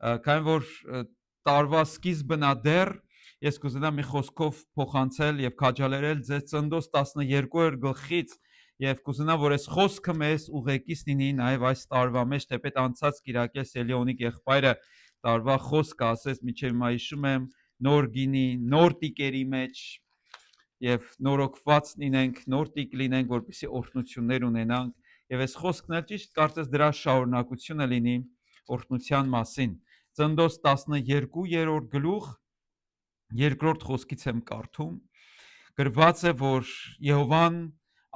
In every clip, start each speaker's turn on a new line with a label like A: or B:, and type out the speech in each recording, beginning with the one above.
A: Քանի որ տարվա սկիզբն է դեռ, ես կուզենամ մի խոսքով փոխանցել եւ քաջալերել ձեզ Ծննդոց 12-րդ գլխից եւ կուզենամ, որ այս խոսքը մեզ ուղեկից լինի նաեւ այս տարվա մեջ, թեպետ անցած Կիրակես Էլիոնիկ եղբայրը տարվա խոսքը ասեց, միջև հիմա հիշում եմ, նոր գինի, նոր տիկերի մեջ եւ նորոգված լինենք, նոր տիկ լինենք, որպեսզի օրհնություններ ունենանք եւ այս խոսքն էլ ճիշտ կարծես դրա շարունակությունը լինի օրհնության մասին։ Ծննդոց 12-րդ գլուխ երկրորդ խոսքից եմ կարդում, գրված է, որ Եհովան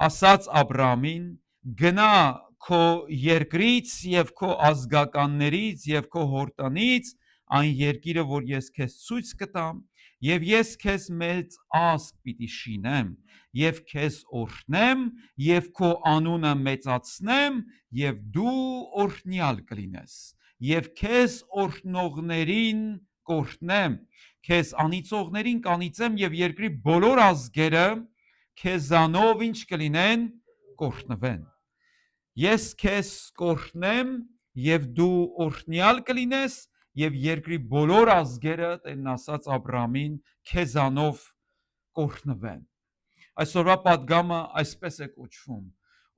A: ասաց Աբրահամին. գնա քո երկրից եւ քո ազգականներից եւ քո հորտնից այն երկիրը, որ ես քեզ ցույց կտամ, եւ ես քեզ մեծ ազգ պիտի շինեմ եւ քեզ օրհնեմ եւ քո անունը մեծացնեմ եւ դու օրհնյալ կլինես եւ քեզ օրհնողներին կօրհնեմ, քեզ անիծողներին կանիծեմ եւ երկրի բոլոր ազգերը քեզանով ինչ կլինեն, կօրհնվեն։ Ես քեզ կօրհնեմ եւ դու օրհնյալ կլինես եւ երկրի բոլոր ազգերը, Տերն ասաց Աբրահամին, քեզանով կօրհնվեն։ Այսօրվա պատգամը այսպես է կոչվում.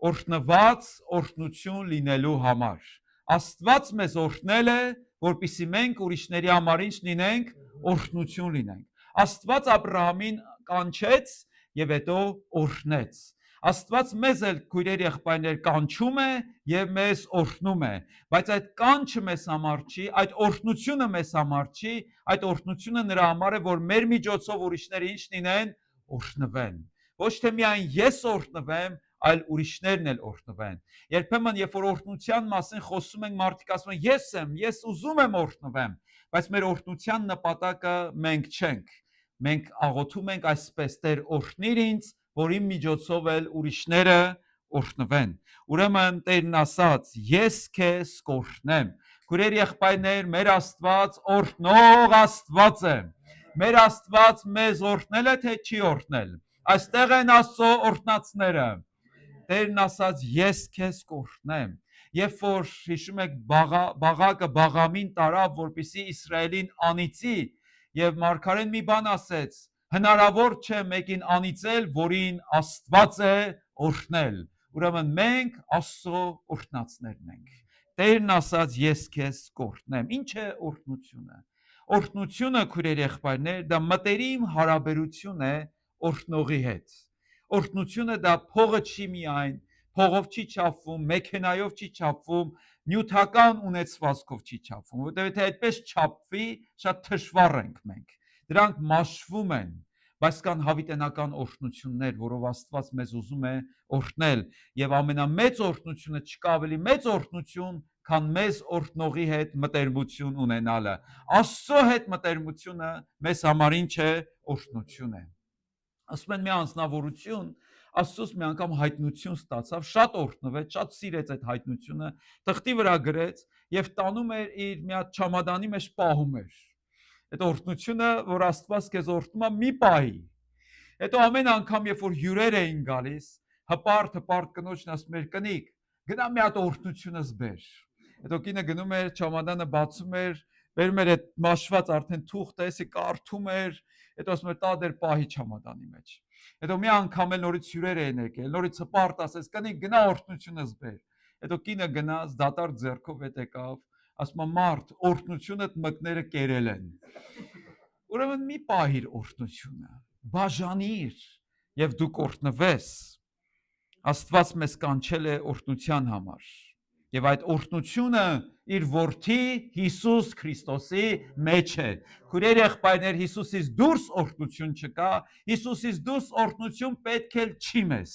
A: օրհնված օրհնություն լինելու համար։ Աստված մեզ օրհնել է, որպեսզի մենք ուրիշների համար ինչ լինենք, օրհնություն լինենք։ Աստված Աբրահամին կանչեց եւ հետո օրհնեց։ Աստված մեզ էլ քույրեր եղբայրներ կանչում է եւ մեզ օրհնում է, բայց այդ կանչը մեզ համար չի, այդ օրհնությունը մեզ համար չի, այդ օրհնությունը նրա համար է, որ մեր միջոցով ուրիշները ինչ լինեն, օրհնվեն։ Ոչ թե միայն ես օրհնվեմ, այլ ուրիշներն էլ օրհնվեն։ Երբեմն երբ որ օրհնության մասին խոսում ենք, մարդիկ ասում են ես ուզում եմ օրհնվեմ, բայց մեր օրհնության նպատակը մենք չենք։ Մենք աղոթում ենք այսպես. Տեր օրհնիր ինձ, որ իմ միջոցով էլ ուրիշները օրհնվեն։ Ուրեմն Տերն ասաց. ես քեզ կօրհնեմ։ Քույրեր եղբայրներ, մեր Աստված օրհնող Աստված է։ Մեր Աստված մեզ օրհնել է, թե չի օրհնել։ Այստեղ են Աստծո օրհնածները։ Տերն ասաց. ես քեզ կօրհնեմ։ Երբ որ հիշում եք Բաղակը Բաղամին տարավ, որպեսզի Իսրայելին անիծի, եւ մարգարեն մի բան ասեց. հնարավոր չէ մեկին անիծել, որին Աստված է օրհնել։ Ուրեմն մենք Աստծո օրհնածներն ենք։ Տերն ասաց. ես քեզ կօրհնեմ։ Ինչ է օրհնությունը։ Օրհնությունը, քույրեր եղբայրներ, դա մտերիմ հարաբերություն է օրհնողի հետ։ Օրհնությունը դա փողը չի միայն, փողով չի չափվում, մեքենայով չի չափվում, նյութական ունեցվածքով չի չափվում, որտեղ եթե այդպես չափվի, շատ թշվառ ենք մենք։ Դրանք մաշվում են, բայց կան հավիտենական օրհնություններ, որով Աստված մեզ ուզում է օրհնել, եւ ամենամեծ օրհնությունը չկա ավելի մեծ օրհնություն, քան մեզ օրհնողի հետ մտերմություն ունենալը։ Աստծո հետ մտերմությունը մեզ համար ինչ է, օրհնություն է։ Ասում են մի անձնավորություն Աստծոս մի անգամ հայտնություն ստացավ, շատ օրհնվեց, շատ սիրեց այդ հայտնությունը, թղթի վրա գրեց եւ տանում էր իր մի հատ չամադանի մեջ պահում էր։ Այդ օրհնությունը, որ Աստված քեզ օրհնում է, մի պահի։ Հետո ամեն անգամ, երբ որ հյուրեր էին գալիս, հպարտ կնոջն ասում էր. կնիկ, գնա մի հատ օրհնությունս բեր։ Հետո կինը գնում էր, չամադանը բացում էր, բերում էր այդ մաշված արդեն թուղթը, էսի կարդում էր, հետո ասում էր տա դեր պահի չամադանի մեջ։ Հետո մի անգամ էլ նորից հյուրեր էին եկել, նորից հպարտ ասեց. կնիկ, գնա օրհնությունս բեր։ Հետո կինը գնաց, դատարկ ձեռքով հետ եկավ, ասում է մարդ, օրհնությունդ մկները կերել են։ Ուրեմն մի պահիր օրհնությունը, բաժանիր եւ դու կօրհնվես։ Աստված մեզ կանչել է օրհնության համար։ Եվ այդ օրհնությունը իր որդի Հիսուս Քրիստոսի մեջ է։ Քույրեր եղբայրներ, Հիսուսից դուրս օրհնություն չկա, Հիսուսից դուրս օրհնություն պետք էլ չի մեզ,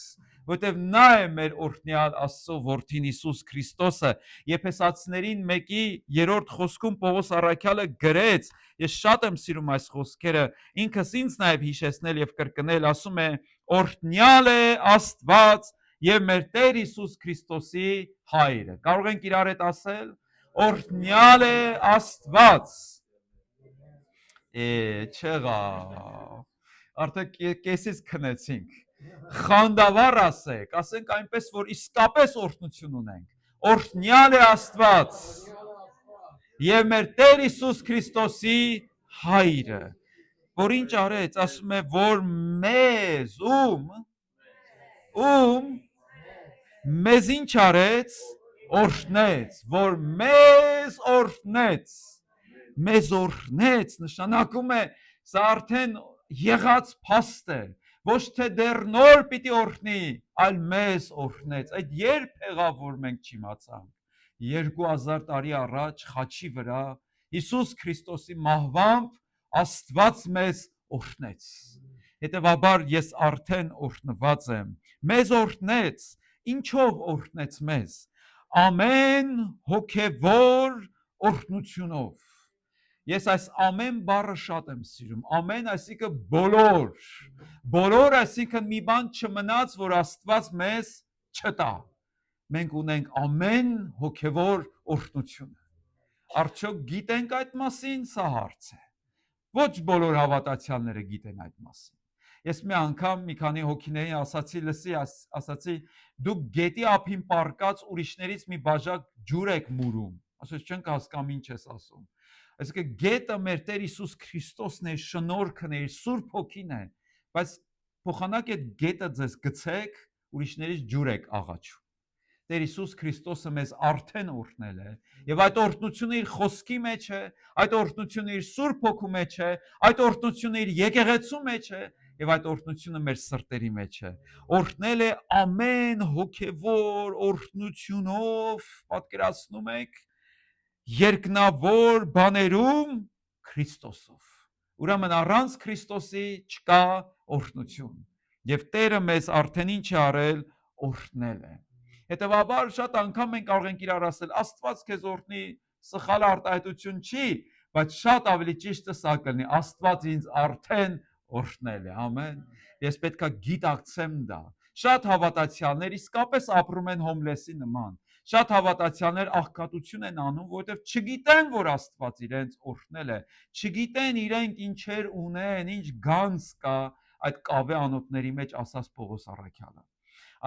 A: որտեղ նա է մեր օրհնյալ Աստծո որդին Հիսուս Քրիստոսը։ Եփեսացիներին 1-րդ խոսքում Պողոս առաքյալը գրեց, ես շատ եմ սիրում այս խոսքերը, ինքս ինձ նաև հիշեցնել եւ կրկնել, ասում է. օրհնյալ է Աստված եւ մեր Տեր Հիսուս Քրիստոսի հայրը։ Կարող ենք իրար հետ ասել. օրհնյալ է Աստված։ Չեղա։ Արդեն կեսից քնեցինք։ Խանդավառ ասենք այնպես, որ իսկապես օրհնություն ունենք։ Օրհնյալ է Աստված։ եւ մեր Տեր Հիսուս Քրիստոսի հայրը, որ ինչ արեց, ասում է, որ մեզ մեզ ինչ արեց, օրհնեց, որ մեզ օրհնեց, նշանակում է, սա արդեն եղած փաստ է, ոչ թե դեռ նոր պիտի օրհնի, այլ մեզ օրհնեց։ Այդ երբ եղավ, որ մենք չիմացանք, 2000 տարի առաջ խաչի վրա Հիսուս Քրիստոսի մահվամբ Աստված մեզ օրհնեց։ Հետևաբար ես արդեն օրհնված եմ։ Մեզ օրհնեց, ինչով օրհնեց մեզ։ Ամեն հոգևոր օրհնությունով։ Ես այս ամեն բառը շատ եմ սիրում։ Ամեն այսինքն բոլոր այսինքն մի բան չմնաց, որ Աստված մեզ չտա։ Մենք ունենք ամեն հոգևոր օրհնությունը։ Արդյոք գիտենք այդ մասին, սա հարց է։ Ոչ բոլոր հավատացյալները գիտեն այդ մասին։ Ես մի անգամ մի քանի հոգիներին ասացի, դուք գետի ափին պարկած ուրիշներից մի բաժակ ջուր եք մուրում։ Ասես չենք հասկանում ինչ ես ասում։ Այսինքն գետը մեր Տեր Հիսուս Քրիստոսն է, շնորհքն է, Սուրբ Հոգին է, բայց փոխանակ այդ գետը ձեզ գցեք, ուրիշներից ջուր եք աղաչում։ Տեր Հիսուս Քրիստոսը մեզ արդեն օրհնել է, եւ այդ օրհնությունը իր խոսքի մեջ է, այդ օրհնությունը իր Սուրբ Հոգու մեջ է, այդ օրհնությունը իր եկեղեցու մեջ է, եւ այդ օրհնությունը մեր սրտերի մեջ է։ Օրհնել է ամեն հոգևոր օրհնությունով, պատկերացնում եք, երկնավոր բաներում Քրիստոսով։ Ուրեմն առանց Քրիստոսի չկա օրհնություն։ Եվ Տերը մեզ արդեն ինչ է արել, օրհնել է։ Հետևաբար շատ անգամ մենք կարող ենք իրար ասել, Աստված քեզ օրհնի, սխալ արտահայտություն չի, բայց շատ ավելի ճիշտը սա կլինի, Աստված ինձ արդեն օրհնել է։ Ամեն։ Ես պետքա գիտակցեմ դա։ Շատ հավատացյալներ իսկապես ապրում են հոմլեսի նման։ Շատ հավատացյալներ աղքատություն են անում, որովհետև չգիտեն, որ Աստված իրենց օրհնել է, չգիտեն իրենք ինչեր ունեն, ինչ գանձ կա այդ կավե անոթների մեջ, ասաց Պողոս առաքյալը։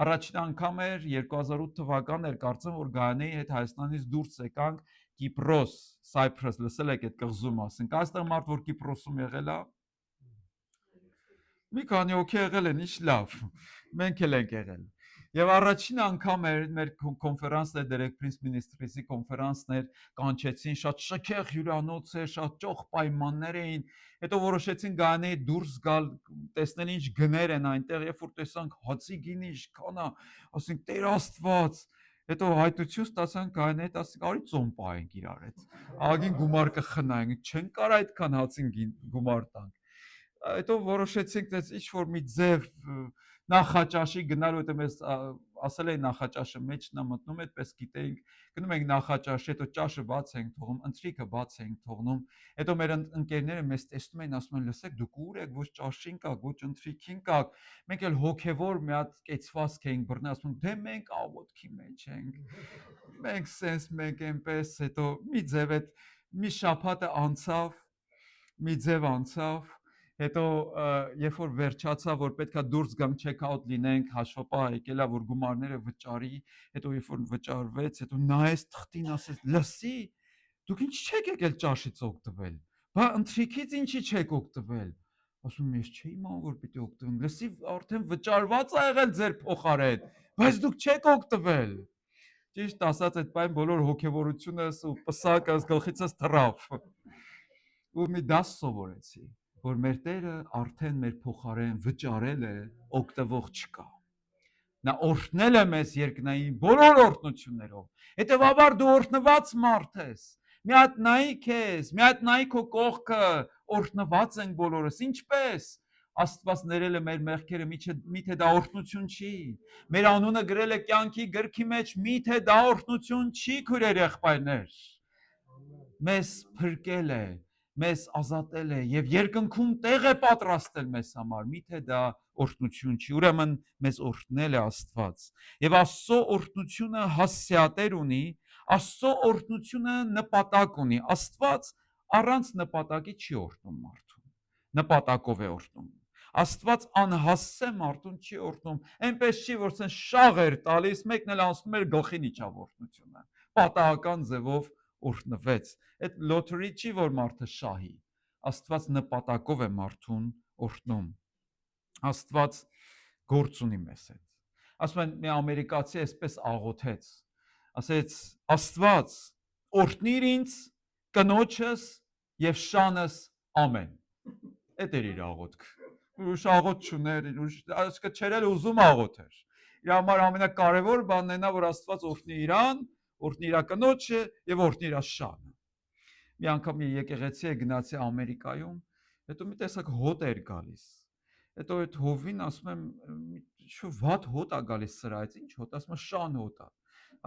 A: Առաջին անգամ էր 2008 թվականն էր, կարծեմ, որ Գայանեի հետ Հայաստանից դուրս եկանք Կիպրոս, Cyprus, լսել եք այդ կղզու մասին։ Կա այստեղ մարդ, որ Կիպրոսում եղել է։ Մի քանի հոգի եղել են, ինչ լավ։ Մենք էլ ենք եղել։ Եվ առաջին անգամ էր մեր կոնֆերանսն էր, Derek Prince Ministries-ի կոնֆերանսն էր, կանչեցին, շատ շքեղ հյուրանոց էր, շատ ճոխ պայմաններ էին։ Հետո որոշեցին Գայանեի դուրս գալ, տեսնել ինչ գներ են այնտեղ, երբ որ տեսանք հացի գինի ինչքան է, ասենք Տեր Աստված։ Հետո հայտություն ստացանք Գայանեի հետ, ասենք արի ծոմ պահենք իրար հետ։ Ագին գումար կխնայենք, չեն կար այդքան հացին գումար տանք։ Հետո որոշեցինք դες ինչ որ մի ձև նախաճաշի գնալ, որտեղ մեզ ասել էին նախաճաշը մեջն է մտնում, այդպես գիտեինք, գնում ենք նախաճաշ, հետո ճաշը բաց ենք թողնում, ընթրիքը բաց ենք թողնում, հետո մեր ընկերները մեզ տեսնում են, ասում են, լսեք, դուք ուր եք, ոչ ճաշին կաք, ոչ ընթրիքին կաք, մենք էլ հոգևոր մի հատ կեցվածք էինք բռնել, ասում են, դե մենք աղոթքի մեջ ենք, մենք սենց մենք այնպես, հետո մի ձև այդ մի շաբաթը անցավ, մի ձև անցավ, հետո երբ որ վերջացավ, որ պետքա դուրս գանք check-out լինենք, հաշվապահ եկելա, որ գումարները վճարի, հետո երբ որ վճարվեց, հետո նայեց թղթին, ասեց, լսի, դուք ինչ չեք եկել ճաշից օգտվել, բա ընթրիքից ինչի չեք օգտվել, ասում եմ, ես չէի իմանում, որ պիտի օգտվեմ, լսի, արդեն վճարված ա եղել ձեր փոխարեն, բայց դուք չեք օգտվել, ճիշտ ասած, այդ բան բոլոր հոգևորությունս ու պսակս գլխիցս թռավ, ու մի դաս սովորեցի, որ մեր Տերը արդեն մեր փոխարեն վճարել է, օգտվող չկա։ Նա օրհնել է մեզ երկնային բոլոր օրհնություններով։ Հետևաբար դու օրհնված մարդ ես։ Մի հատ նայի քեզ, մի հատ նայի քո կողքը, օրհնված ենք բոլորս։ Ինչպես Աստված ներել է մեր մեղքերը, միթե դա օրհնություն չի։ Մեր անունը գրել է կյանքի գրքի մեջ, միթե դա օրհնություն չի, քույրեր եղբայրներ։ Մեզ փրկել է, մեզ ազատել է եւ երկնքում տեղ է պատրաստել մեզ համար, միթե դա օրհնություն չի, ուրեմն մեզ օրհնել է Աստված։ Եվ Աստծո օրհնությունը հասցեատեր ունի, Աստծո օրհնությունը նպատակ ունի։ Աստված առանց նպատակի չի օրհնում մարդուն, նպատակով է օրհնում։ Աստված անհասցե մարդուն չի օրհնում, այնպես չի, որ ցեն շաղ էր տալիս, մեկն էլ անցնում էր գլխին իջավ օրհնությունը, պատահական ձևով օրհնվեց։ Այդ լոթերի չի որ մարդը շահի։ Աստված նպատակով է մարդուն օրհնում։ Աստված գործ ունի մեզ հետ։ Ասում են մի ամերիկացի այսպես աղոթեց, ասեց Աստված օրհնիր ինձ կնոջս եւ շանս ամեն։ Այդ էր իր աղոթքը։ Ուրիշ աղոթ չուներ, ուրիշ չէր էլ ուզում աղոթեր։ Իր համար ամենակարևոր բանն է նա, որ Աստված օրհնի իրան, օրհնի իր կնոջը եւ օրհնի իր շանը։ Մի անգամ մի եկեղեցի է գնացի Ամերիկայում, հետո մի տեսակ հոտ էր գալիս։ Հետո այդ հովին ասում եմ, շո վատ հոտ է գալիս սրայից, ինչ հոտ, ասում եմ շան հոտ է։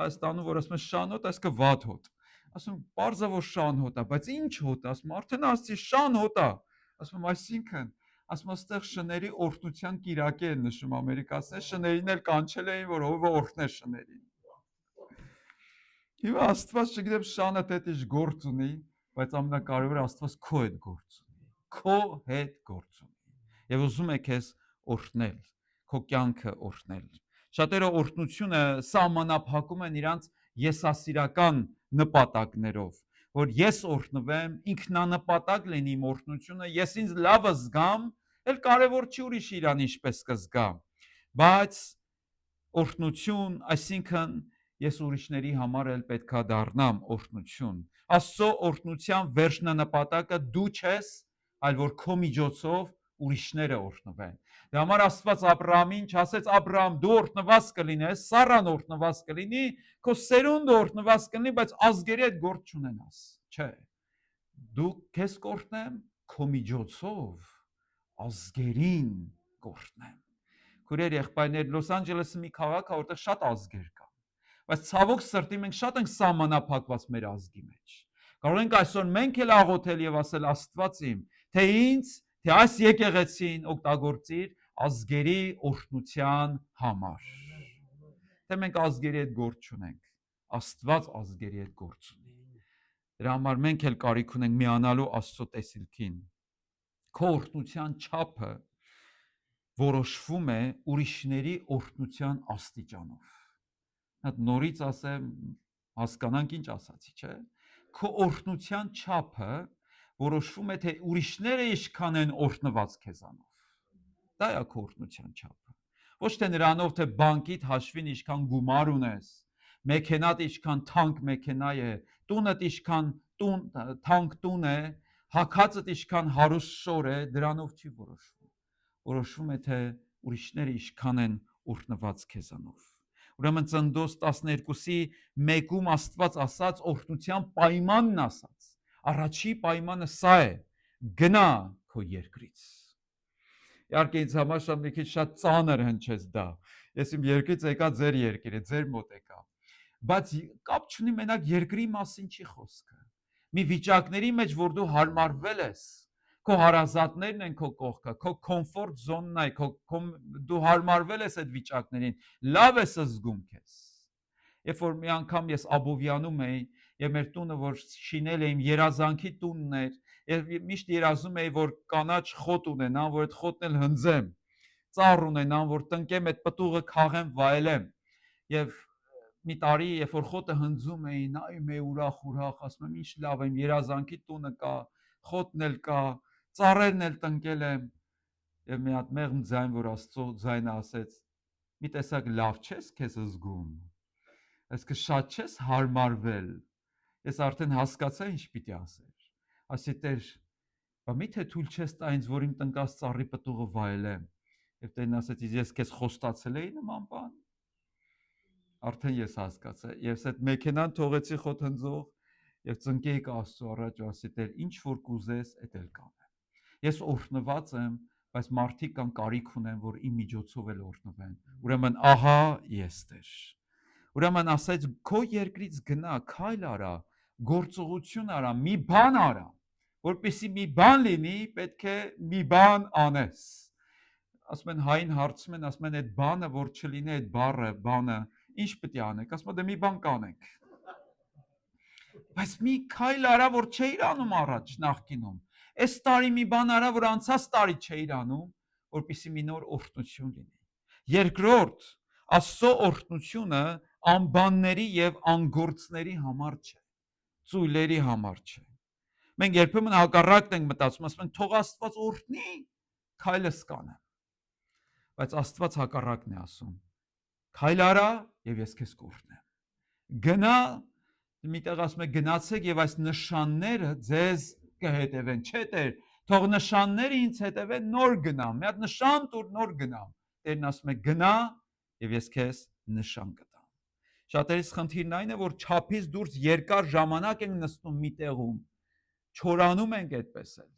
A: Հայաստանում որ ասում են շան հոտ, այսինքն վատ հոտ։ Ասում պարզա որ շան հոտ է, բայց ինչ հոտ է, ասում արդեն ասցի շան հոտ է։ Ասում այսինքն, ասում այստեղ շների օրհնության կիրակի են նշում ամերիկացիները, շներին էլ կանչել էին, որ ով օրհներ շներին։ Հիմա Աստված չգիտեմ շանը թե ինչ գործ ունի, բայց ամենակարևորը Աստված քո հետ գործ ունի։ Քո հետ գործ ունի։ Եվ ուզում է քեզ օրհնել, քո կյանքը օրհնել։ Շատերը օրհնությունը սահմանափակում են իրանց եսասիրական նպատակներով, որ ես օրհնվեմ, ինքնանպատակ լինի իմ օրհնությունը, ես ինձ լավը զգամ, էլ կարևոր չի ուրիշ իրան ինչպես կզգա։ Բայց օրհնություն, այսինքն ես ուրիշների համար էլ պետքա դառնամ օրհնություն։ Աստծո օրհնության վերջնանպատակը դու չես, այլ որ քո միջոցով ուրիշները օրհնվեն։ Դրա համար Աստված Աբրահամին չասեց Աբրահամ դու օրհնված կլինես, Սառան օրհնված կլինի, քո սերունդը օրհնված կլինի, բայց ազգերի հետ գործ չունենաս։ Չէ։ Դու քեզ կօրհնեմ, քո միջոցով ազգերին կօրհնեմ։ Քուրեր եղբայրներ, Լոս Անջելեսը մի քաղաք է, որտեղ շատ ազգեր կան։ Բայց ցավոք սրտի մենք շատ ենք սահմանափակված մեր ազգի մեջ։ Կարող ենք այսօր մենք էլ աղոթել եւ ասել Աստված իմ, թե ինձ, թե այս եկեղեցին օգտագործիր ազգերի օրհնության համար։ Թե մենք ազգերի հետ գործ չունենք, Աստված ազգերի հետ գործ ունի։ Դրա համար մենք էլ կարիք ունենք միանալու Աստծո տեսիլքին։ Քո օրհնության չափը որոշվում է ուրիշների օրհնության աստիճանով։ Հատ նորից ասեմ, հասկանանք ինչ ասացի, չէ՞։ Քո օրհնության չափը որոշվում է թե ուրիշները ինչքան են օրհնված քեզանով։ Դա է քո օրհնության չափը։ Ոչ թե նրանով, թե բանկիդ հաշվին ինչքան գումար ունես, մեքենադ ինչքան թանկ մեքենա է, տունդ ինչքան թանկ տուն է, հագածդ ինչքան հարուստ շոր է, դրանով չի որոշվում։ Որոշվում է թե ուրիշները ինչքան են օրհնված քեզանով։ Ուրեմն Ծննդոց 12-ի 1-ում Աստված ասաց օրհնության պայմանն ասաց։ Առաջի պայմանը սա է. գնա քո երկրից։ Իհարկե ինձ համար շատ մի քիչ շատ ծանր հնչեց դա։ Ես իմ երկրից եկա ձեր երկիր է, ձեր մոտ եկա։ Բայց կապ չունի մենակ երկրի մասին չի խոսքը։ Մի վիճակների մեջ, որ դու հարմարվել ես, քո հարազատներն են քո կողքը, քո կոմֆորտ զոնն է, դու հարմարվել ես այդ վիճակներին, լավ ես զգում քեզ։ Երբ որ մի անգամ ես Աբովյանում էի, եւ մեր տունը որ շինել էի, երազանքի տունն էր, եւ միշտ երազում էի, որ կանաչ խոտ ունենամ, որ այդ խոտն էլ հնձեմ, ծառ ունենամ, որ տնկեմ այդ պտուղը քաղեմ, վայելեմ։ Եվ մի տարի, երբ որ խոտը հնձում էի, նայում էի ուրախ, ասում եմ, ինչ լավ եմ, երազանքի տունը կա, խոտն էլ կա, ծառերն էլ տնկել եմ։ Եվ մի հատ մեղմ ձայն, որ Աստծո ձայնը ասեց. մի տեսակ լավ չես քեզ զգում, այսինքն շատ չես հարմարվել։ Ես արդեն հասկացա ինչ պիտի ասեր։ Ասի Տեր, բա միթե թույլ չես տա ինձ, որ իմ տնկած ծառի պտուղը վայելեմ։ Եվ Տերն ասեց, ես քեզ խոստացել էի նման բան։ Արդեն ես հասկացա։ Ես այդ մեքենան թողեցի խոտ հնձող եւ ծնկեի Աստծո առաջ ու ասի Տեր, ինչ որ կուզես, այդ էլ կանեմ։ Ես օրհնված եմ, բայց մարդիկ կան կարիք ունեն, որ իմ միջոցով էլ օրհնվեն։ Ուրեմն ահա ես Տեր։ Ուրեմն ասեց քո երկրից գնա, քայլ արա, գործողություն արա, մի բան արա, որպեսզի մի բան լինի, պետք է մի բան անես։ Ասում են հային հարցում են, ասում են այդ բանը, որ չլինի այդ բանը, ինչ պետք է անենք, ասում են դե մի բան կանենք։ Բայց մի քայլ արա, որ չէիր անում առաջ նախկինում։ Այս տարի մի բան արա, որ անցած տարի չէիր անում, որպեսզի մի նոր օրհնություն լինի։ Երկրորդ, Աստծո օրհնությունը անբանների եւ անգործների համար չէ։ ծույլերի համար չէ։ Մենք երբեմն հակառակն ենք մտածում, ասում ենք թող Աստված օրհնի, քայլս կանեմ։ Բայց Աստված հակառակն է ասում. քայլ արա եւ ես քեզ կօրհնեմ։ Գնա, միտեղ ասում է գնացեք եւ այս նշանները ձեզ կհետևեն, չէ՞ Տեր, թող նշանները ինձ հետևեն, նոր գնամ, մի հատ նշան տուր, նոր գնամ։ Տերն ասում է գնա եւ ես քեզ նշան կտամ։ Շատերիս խնդիրն այն է, որ չափից դուրս երկար ժամանակ ենք նստում մի տեղում, չորանում ենք այդպես էլ,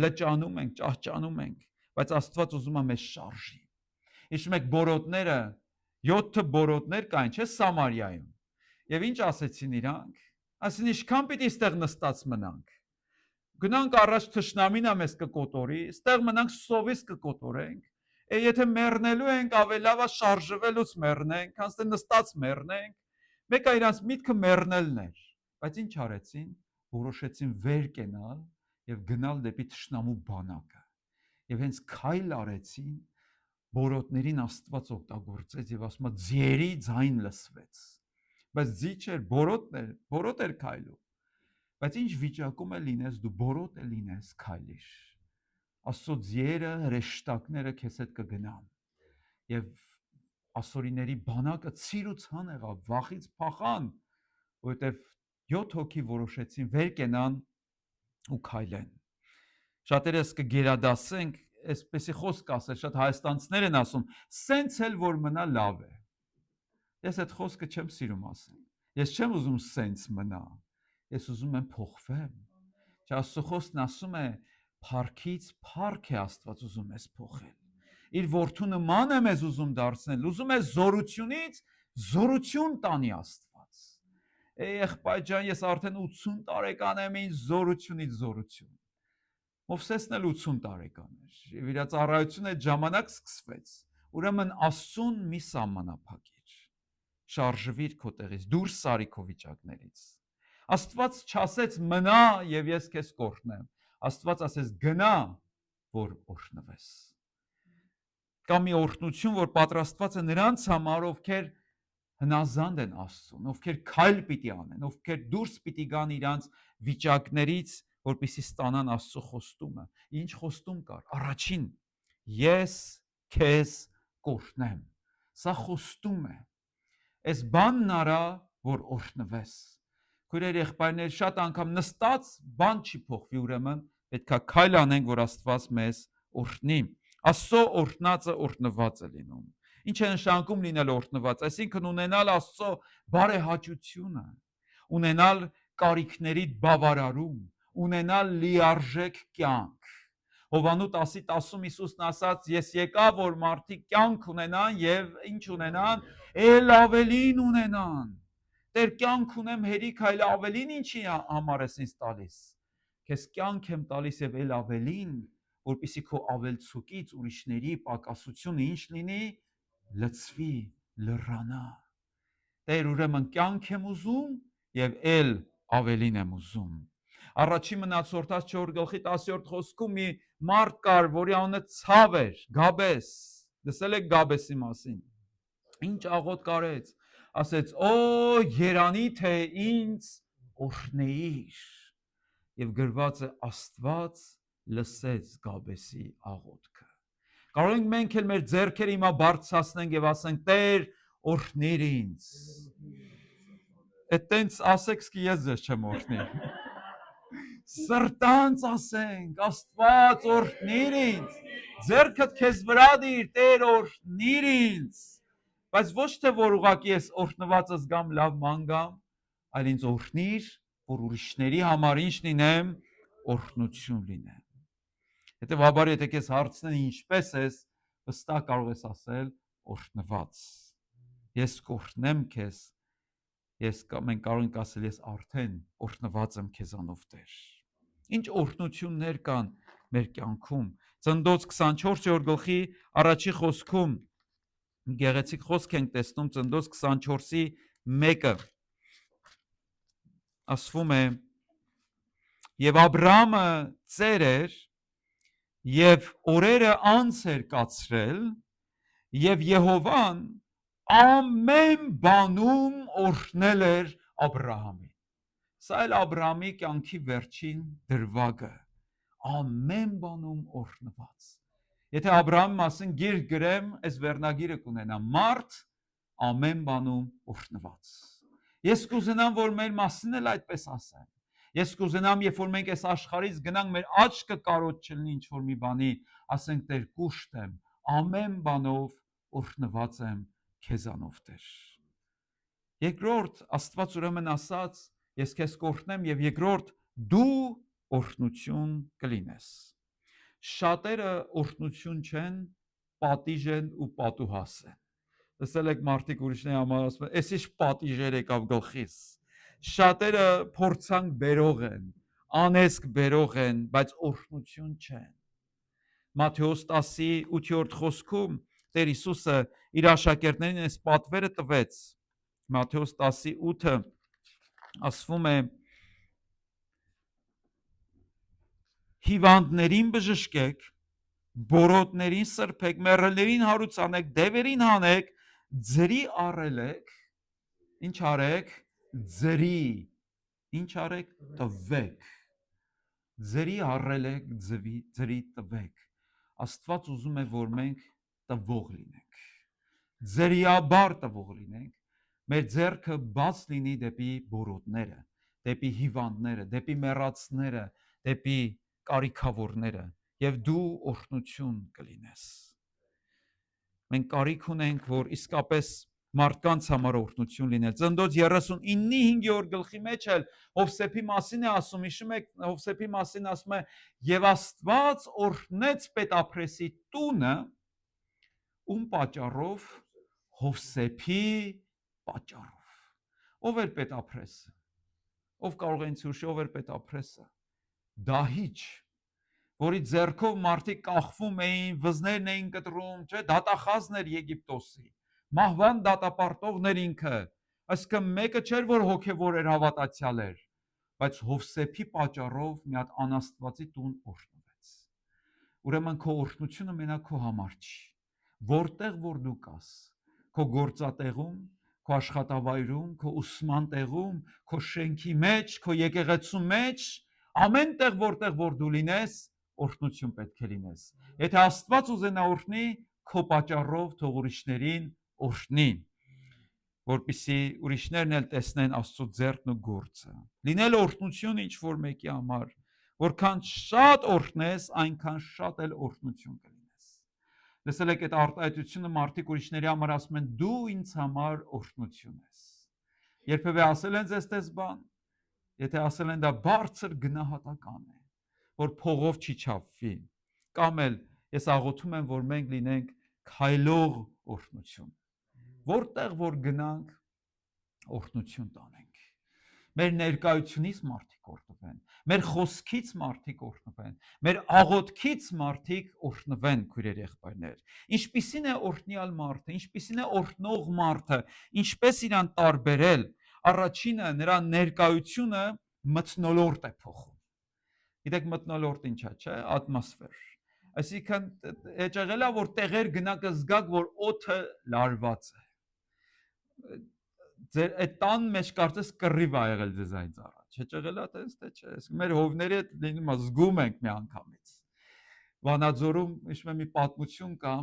A: լճանում ենք, ճահճանում ենք, բայց Աստված ուզում է մեզ շարժի։ Հիշում եք բորոտները, 7 բորոտներ կային, չէ՞ Սամարիայում։ Եվ ինչ ասեցին իրանք։ Ասին ինչքան պիտի ստեղ նստած մնանք։ Գնանք առաջ թշնամին է մեզ կկոտորի, ստեղ մնանք սովից կկոտորենք։ Եթե մեռնելու ենք, ավելի լավ է շարժվելուց մեռնենք, քան թե նստած մեռնենք։ Մեկը իրանց միտքը մեռնելն էր, բայց ինչ արեցին։ Որոշեցին վեր կենալ եւ գնալ դեպի թշնամու բանակը։ Եվ հենց քայլ արեցին, բորոտներին Աստված օգտագործեց եւ ասում է ձիերի ձայն լսվեց։ Բայց ձի չէր, բորոտ էր քայլում։ Բայց ինչ վիճակում է լինես դու, բորոտ է լինես, քայլիր։ Աստծո ձիերը, հրեշտակները քեզ հետ կգնան։ Եվ ասորիների բանակը ցիրուցան եղավ, վախից փախան, որովհետեւ 7 հոգի որոշեցին վեր կենան ու քայլեն։ Շատերս կգերադասենք, այսպեսի խոսք ասել, շատ հայաստանցիներ են ասում, սենց էլ որ մնա լավ է։ Ես այդ խոսքը չեմ սիրում ասել։ Ես չեմ ուզում սենց մնա։ Ես ուզում եմ փոխվեմ։ Չէ, Աստծո խոսքն ասում է, փառքից փառք է Աստված ուզում ես փոխել։ Իր որդու նման է մեզ ուզում դարձնել, ուզում է զորությունից զորություն տանի Աստված։ Եղբայր ջան, ես արդեն 80 տարեկան եմ, ինձ զորությունից զորություն։ Մովսեսն էլ 80 տարեկան էր, եւ իր ծառայությունը այդ ժամանակ սկսվեց։ Ուրեմն Աստծուն մի սահմանափակիր։ Շարժվիր քո տեղից, դուրս սարի քո վիճակներից։ Աստված չասեց մնա եւ ես քեզ կօրհնեմ։ Աստված ասեց գնա, որ օրհնվես։ Կա մի օրհնություն, որ պատրաստված է նրանց համար, ովքեր հնազանդ են Աստծուն, ովքեր քայլ պիտի անեն, ովքեր դուրս պիտի գան իրանց վիճակներից, որպեսզի ստանան Աստծո խոստումը։ Ինչ խոստում կար։ Առաջին, ես քեզ կօրհնեմ։ Սա խոստում է։ Այս բանն արա, որ օրհնվես։ Քույրեր, եղբայրներ, շատ անգամ նստած բան չի փոխվի, ուրեմն պետքա քայլ անենք, որ Աստված մեզ օրհնի։ Աստծո օրհնածը օրհնված է լինում։ Ինչ է նշանակում լինել օրհնված, այսինքն ունենալ Աստծո բարեհաճությունը, ունենալ կարիքների բավարարում, ունենալ լիարժեք կյանք։ Հովանու 10:10 Հիսուսն ասաց. ես եկա, որ մարդիկ կյանք ունենան եւ ինչ ունենան, ել ավելին ունենան։ Տեր կյանք ունեմ հերիք այլ ավելին ինչի համար ես ինձ տալիս։ Քեզ կյանք եմ տալիս եւ ել ավելին, որպեսզի քո ավելցուկից ուրիշների պակասությունը ինչ լինի, լցվի, լռանա։ Տեր ուրեմն կյանք եմ ուզում եւ ել ավելին եմ ուզում։ Առաջին մնացորդաց 4:10 խոսքում մի մարդ կար, որի անունը Ցավ էր, Գաբես։ Լսել եք Գաբեսի մասին։ Ինչ աղոտ կարեց։ Ասեց. «Օ երանի թե ինձ օրհնեիր»։ Եվ գրված է Աստված լսեց Գաբեսի աղոթքը։ Կարող ենք մենք էլ մեր ձեռքերը հիմա բարձրացնենք եւ ասենք. Տեր, օրհնիր ինձ։ Այդտենց ասեք, սկի ես ձեզ չեմ օրհնի։ Սրտանց ասենք, Աստված օրհնիր ինձ։ Ձեռքդ քեզ վրա դիր, Տեր օրհնիր ինձ։ Բայց ոչ թե որ ուղղակի ես օրհնված զգամ, լավ ման գամ, այլ ինձ օրհնիր, որ ուրիշների համար ինչ լինեմ, օրհնություն լինեմ։ Հետևաբար, եթե քեզ հարցնեն ինչպես ես, վստահ կարող ես ասել օրհնված։ Ես կօրհնեմ քեզ, մենք կարող ենք ասել ես արդեն օրհնված եմ քեզանով Տեր։ Ինչ օրհնություններ կան մեր կյանքում։ Ծննդոց 24-րդ գլխի առաջի խոսքում գեղեցիկ խոսք ենք տեսնում Ծննդոց 24:1-ը։ Ասվում է. Եվ Աբրահամը ծեր էր եւ օրերը անց էր կացրել եւ Եհովան ամեն բանում օրհնել էր Աբրահամին։ Սա էլ Աբրահամի կյանքի վերջին դրվագը, ամեն բանում օրհնված։ Եթե Աբրահամի մասին գիրք գրեմ, այս վերնագիրը կունենա մարդ ամեն բանում օրհնված։ Ես կուզենամ, որ մեր մասին էլ այդպես ասեն։ Ես կուզենամ, երբ որ մենք այս աշխարհից գնանք, մեր աչքը կարոտ չլինի ինչ որ մի բանի, ասենք Տեր կուշտ եմ, ամեն բանով օրհնված եմ քեզանով Տեր։ Երկրորդ, Աստված ուրեմն ասաց, ես քեզ կօրհնեմ, եւ երկրորդ, դու օրհնություն կլինես։ Շատերը օրհնություն չեն, պատիժ են ու պատուհաս են։ Տեսել եք մարդիկ ուրիշների համար ասում են, «Էս ինչ պատիժեր եկավ գլխիս»։ Շատերը փորձանք բերող են, անեսք բերող են, բայց օրհնություն չեն։ Մատթեոս 10:8 խոսքում Տեր Հիսուսը իր աշակերտներին այս պատվերը տվեց։ Մատթեոս 10:8-ը ասվում է. Հիվանդներին բժշկեք, բորոտներին սրբեք, մեռելներին հարուցանեք, դևերին հանեք, ձրի առելեք, ինչ արեք, ձրի, ինչ արեք, տվեք, ձրի առելեք, ձրի տվեք։ Աստված ուզում է, որ մենք տվող լինենք, ձրիաբար տվող լինենք, մեր ձեռքը բաց լինի դեպի բորոտները, դեպի հիվանդները, դեպի մեռածները, դեպի կարիքավորները, եւ դու օրհնություն կլինես։ Մենք կարիք ունենք, որ իսկապես մարդկանց համար օրհնություն լինել։ Ծննդոց 39:5 գլխի մեջ էլ Հովսեփի մասին է ասում, հիշում եք, Հովսեփի մասին ասում է, եւ Աստված օրհնեց Պետափրեսի տունը, ում պատճառով, Հովսեփի պատճառով։ Ով էր Պետափրեսը։ Ով կարող է ինձ հուշի, ով էր Պետափրեսը։ Դահիճ, որի ձեռքով մարդիկ կախվում էին, վզներն էին կտրում, չէ, դատախազն էր Եգիպտոսի, մահվան դատապարտողն էր ինքը, այսինքն մեկը չէր, որ հոգևոր էր, հավատացյալ էր, բայց Հովսեփի պատճառով մի հատ անաստվածի տուն օրհնվեց։ Ուրեմն քո օրհնությունը մենակ քո համար չի, որտեղ որ դու կաս, քո գործատեղում, քո աշխատավայրում, քո ուսման տեղում, քո շենքի մեջ, քո եկեղեցու մեջ, ամեն տեղ որտեղ որ դու լինես, օրհնություն պետք է լինես։ Եթե Աստված ուզենա օրհնի, քո պատճառով թող ուրիշներին օրհնի, որպեսզի ուրիշներն էլ տեսնեն Աստծո ձեռքն ու գործը։ Լինել օրհնություն ինչ որ մեկի համար, որքան շատ օրհնես, այնքան շատ էլ օրհնություն կլինես։ Լսել եք այդ արտահայտությունը, մարդիկ ուրիշների համար ասում են, դու ինձ համար օրհնություն ես։ Երբևէ ասել են ձեզ տես բան։ Եթե ասել են, դա բարձր գնահատական է, որ փողով չի չափվի, կամ էլ ես աղոթում եմ, որ մենք լինենք քայլող օրհնություն, որտեղ որ գնանք, օրհնություն տանենք, մեր ներկայությունից մարդիկ օրհնվեն, մեր խոսքից մարդիկ օրհնվեն, մեր աղոթքից մարդիկ օրհնվեն, քույրեր եղբայրներ։ Ինչպիսին է օրհնյալ մարդը, ինչպիսին է օրհնող մարդը, ինչպես իրան տարբերել։ Առաջինը, նրա ներկայությունը մթնոլորտ է փոխում։ Գիտեք մթնոլորտ ինչա, չէ՞, ատմոսֆեր։ Այսինքն եղել է, որ տեղեր գնաք զգաք, որ օդը լարված է։ Ձեր այդ տան մեջ կարծես կռիվ ա եղել ձեզ այնց առաջ։ Եղել է տես թե չէ։ Մեր հովների հետ լինում է զգում ենք մի անգամից։ Վանաձորում իշում է մի պատմություն կա,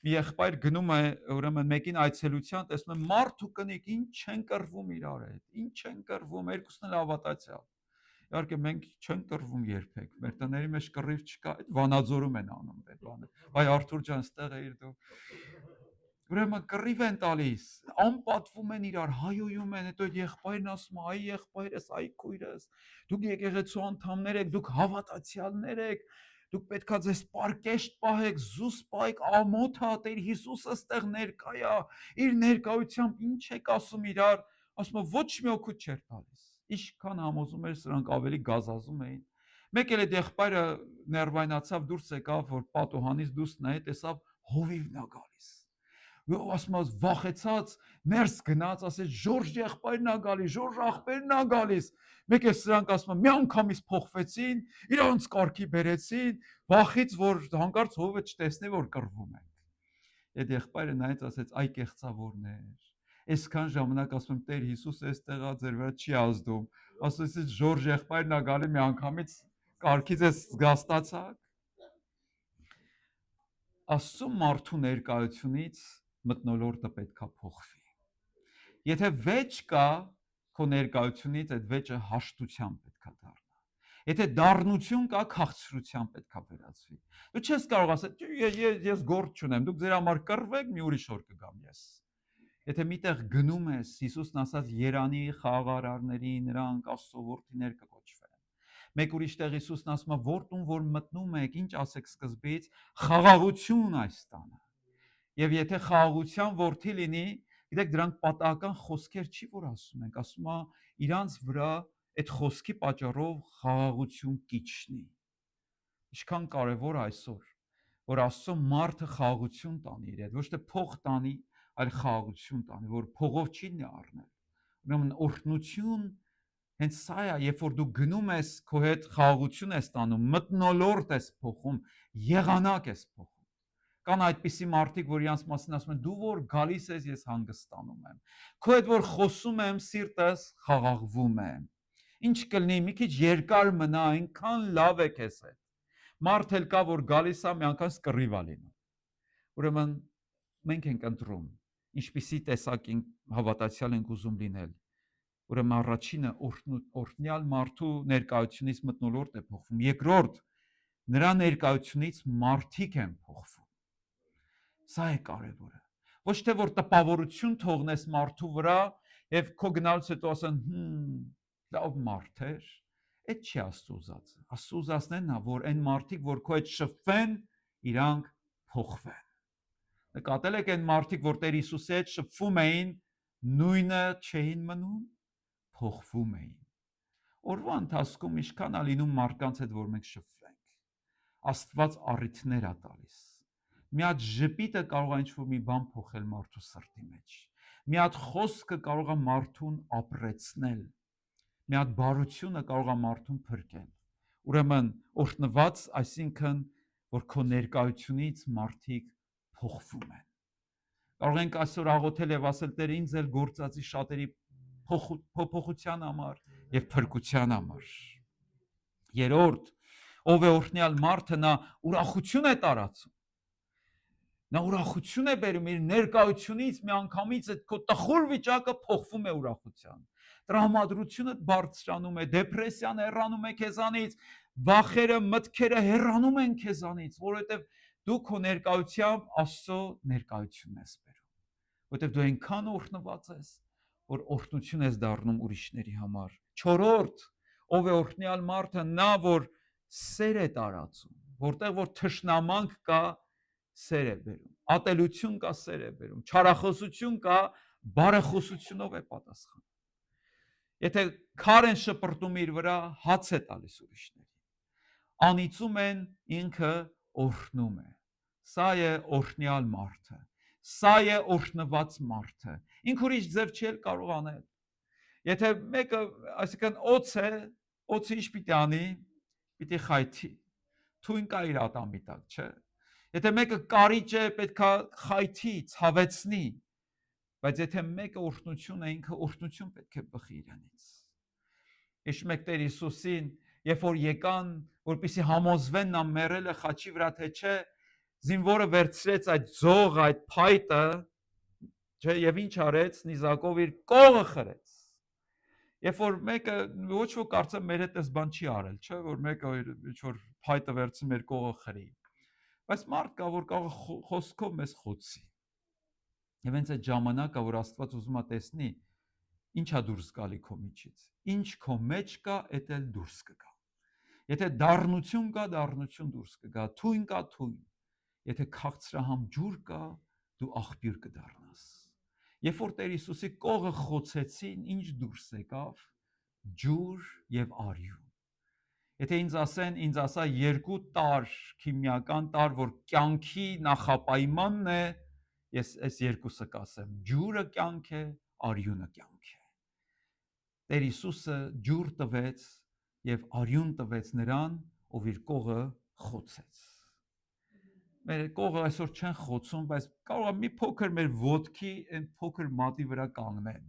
A: մի եղբայր գնում է ուրեմն մեկին այցելության, տեսնում է մարդ ու կնիկ ինչ են կռվում իրար հետ, ինչ են կռվում, երկուսն էլ հավատացյալ։ Իհարկե մենք չենք կռվում երբեք, մեր տների մեջ կռիվ չկա, այդ Վանաձորում են անում այդ բանը։ Բայ Արթուր ջան, ստեղ էիր դու։ Ուրեմն կռիվ են տալիս, անպատվում են իրար, հայոյում են, հետո եղբայրն ասում է, այ եղբայրս, այ քույրս, դուք եկեղեցու անդամներ եք, դուք հավատացյալներ եք, դուք պետքա ձեզ պարկեշտ պահեք, զուս պահեք, ամոթ ա, Տեր Հիսուսը ստեղ ներկա է, իր ներկայությամբ ինչ եք ասում իրար, ասում է ոչ մի օգուտ չէր տալիս։ Ինչքան համոզում էր, սրանք ավելի գազազում էին։ Մեկ էլ այդ եղբայրը ներվայնացավ, դուրս եկավ, որ պատուհանից դուրս նայեց, տեսավ հովիվն է գալիս։ Ասում է վախեցած, ներս գնաց, ասեց Ժորժ եղբայրն է գալիս, Ժորժ աղբերն է գալիս։ Մեկ էլ սրանք ասում են, մի անգամից փոխվեցին, իրանց կարգի բերեցին, վախից, որ հանկարծ հովը չտեսնի, որ կռվում են։ Այդ եղբայրը նայեց, ասեց, այ կեղծավորներ։ Այսքան ժամանակ ասում եմ, Տեր Հիսուսը այստեղ է, ձեր վրա չի ազդում, ասեցի Ժորժ եղբայրն ա գալի մի անգամից կարգից է զգաստացակ։ Աստծո մարդու ներկայությունից մթնոլորտը պետքա փոխվի։ Եթե վեճ կա քո ներկայությունից, այդ վեճը հաշտությամբ պետքա դառնա։ Եթե դառնություն կա, քաղցրությամբ պետքա վերածվի։ Դու չես կարող ասել, ես գործ չունեմ, դուք ձեր համար կռվեք, մի ուրիշ օր կգամ ես։ Եթե միտեղ գնում ես, Հիսուսն ասաց Երանի խաղաղարարների նրանք Աստծո որդիներ կկոչվեն։ Մեկ ուրիշ տեղ Հիսուսն ասում է, որտուն որ մտնում եք, ինչ ասեք սկզբից, խաղաղություն այս տանը։ Եվ եթե խաղաղության որդի լինի, գիտեք, դրանք պատահական խոսքեր չի, որ ասում ենք, ասում է իրանց վրա այդ խոսքի պատճառով խաղաղություն կիջնի։ Ինչքան կարևոր այսօր, որ Աստծո մարդը խաղաղություն տանի իր հետ, ոչ թե փող տանի, այլ խաղաղություն տանի, որ փողով չի առնել։ Ուրեմն օրհնություն հենց սա է, երբ որ դու գնում ես, քո հետ խաղաղություն ես տանում, մթնոլորտ ես փոխում, եղանակ ես փոխում։ Կան այդպիսի մարդիկ, որ իրանց մասին ասում են, դու որ գալիս ես, ես հանգստանում եմ։ Քո հետ որ խոսում եմ, սիրտս խաղաղվում է։ Ինչ կլինի, մի քիչ երկար մնա, այնքան լավ է քեզ հետ։ Մարդ էլ կա, որ գալիս է, մի անգամ սկռիվ է լինում։ Ուրեմն մենք ենք ընտրում, ինչպիսի տեսակ հավատացյալ ենք ուզում լինել։ Ուրեմն առաջինը օրհնյալ մարդու ներկայությունից մթնոլորտ է փոխվում։ Երկրորդ, նրա ներկայությունից մարդիկ են փոխվում։ Սա է կարևորը։ Ոչ թե որ տպավորություն թողնես մարդու վրա եւ քո գնալուց հետո ասեն, լավ մարդ էր, այդ չի Աստծո ուզածը։ Աստծո ուզածն է նա, որ այն մարդիկ, որ քո հետ շփվեն, իրանք փոխվեն։ Նկատել եք այն մարդիկ, որ Տեր Հիսուսի հետ շփվում էին, նույնը չէին մնում, փոխվում էին։ Օրվա ընթացքում ինչքան է լինում մարդկանց հետ, որ մենք շփվենք։ Աստված առիթներ է տալիս։ Մի հատ ժպիտը կարող է ինչ-որ մի բան փոխել մարդու սրտի մեջ։ Մի հատ խոսքը կարող է մարդուն ապրեցնել։ Մի հատ բարությունը կարող է մարդուն փրկել։ Ուրեմն օրհնված, այսինքն, որ քո ներկայությունից մարդիկ փոխվում են։ Կարող ենք այսօր աղոթել եւ ասել Տեր ինձ էլ գործածի շատերի փոփոխության համար եւ փրկության համար։ Երրորդ, ով է օրհնյալ մարդը, նա ուրախություն է տարածում։ Նա ուրախություն է բերում իր ներկայությունից մի անգամից այդ քո տխուր վիճակը փոխվում է ուրախության։ Տրամադրությունը բարձրանում է, դեպրեսիան հեռանում է քեզանից, վախերը, մտքերը հեռանում են քեզանից, որովհետև դու քո ներկայությամբ Աստծո ներկայությունն ես բերում։ Որովհետև դու այնքան օրհնված ես, որ օրհնություն ես դառնում ուրիշների համար։ Չորրորդ, ով է օրհնյալ մարդը, նա որ սեր է տարածում, որտեղ որ թշնամանք կա, սեր է բերում, ատելություն կա, սեր է բերում, չարախոսություն կա, բարեխոսությունով է պատասխանում։ Եթե քար են շպրտում իր վրա, հաց է տալիս ուրիշներին։ Անիծում են, ինքը օրհնում է։ Սա է օրհնյալ մարդը։ Սա է օրհնված մարդը։ Ինքը ուրիշ ձև չի կարող անել։ Եթե մեկը, այսինքն օծ է, օծը ինչ պիտի անի, պիտի խայթի։ Թույն կա իր ատամի տակ, չէ։ Եթե մեկը կարիճ է, պետքա խայթի, ցավեցնի, բայց եթե մեկը օրհնություն է, ինքը օրհնություն պետք է բխի իրանից։ Հիշում եք Տեր Հիսուսին, երբ որ եկան, որպեսզի համոզվեն նա մեռել է խաչի վրա, թե չէ, զինվորը վերցրեց այդ ձող, այդ փայտը, չէ, եւ ինչ արեց, նիզակով իր կողը խրեց։ Երբ որ մեկը ոչ ոք կարծեմ մեր հետ էս բան չի արել, չէ, որ մեկը ինչ որ փայտը վերցնում իր կողը խրի։ Բայց մարդ կա, որ կարող խոսքով մեզ խոցի։ Եվ հենց այդ ժամանակը, որ Աստված ուզում է տեսնի, ինչա դուրս գալի քո միջից։ Ինչ քո մեջ կա, էդ էլ դուրս կգա։ Եթե դառնություն կա, դառնություն դուրս կգա, թույն կա, թույն։ Եթե քաղցրահամ ջուր կա, դու աղբյուր կդառնաս։ Երբ որ Տեր Հիսուսի կողը խոցեցին, ինչ դուրս եկավ, ջուր եւ արյուն։ Եթե ինձ ասեն, ինձ ասա 2 տար, քիմիական տար, որ կյանքի նախապայմանն է, ես այս երկուսը կասեմ, ջուրը կյանք է, արյունը կյանք է։ Տեր Հիսուսը ջուր տվեց եւ արյուն տվեց նրան, ով իր կողը խոցեց։ Մեր կողը այսօր չեն խոցում, բայց կարող է մի փոքր մեր ոտքի այն փոքր մատի վրա կանգնեն։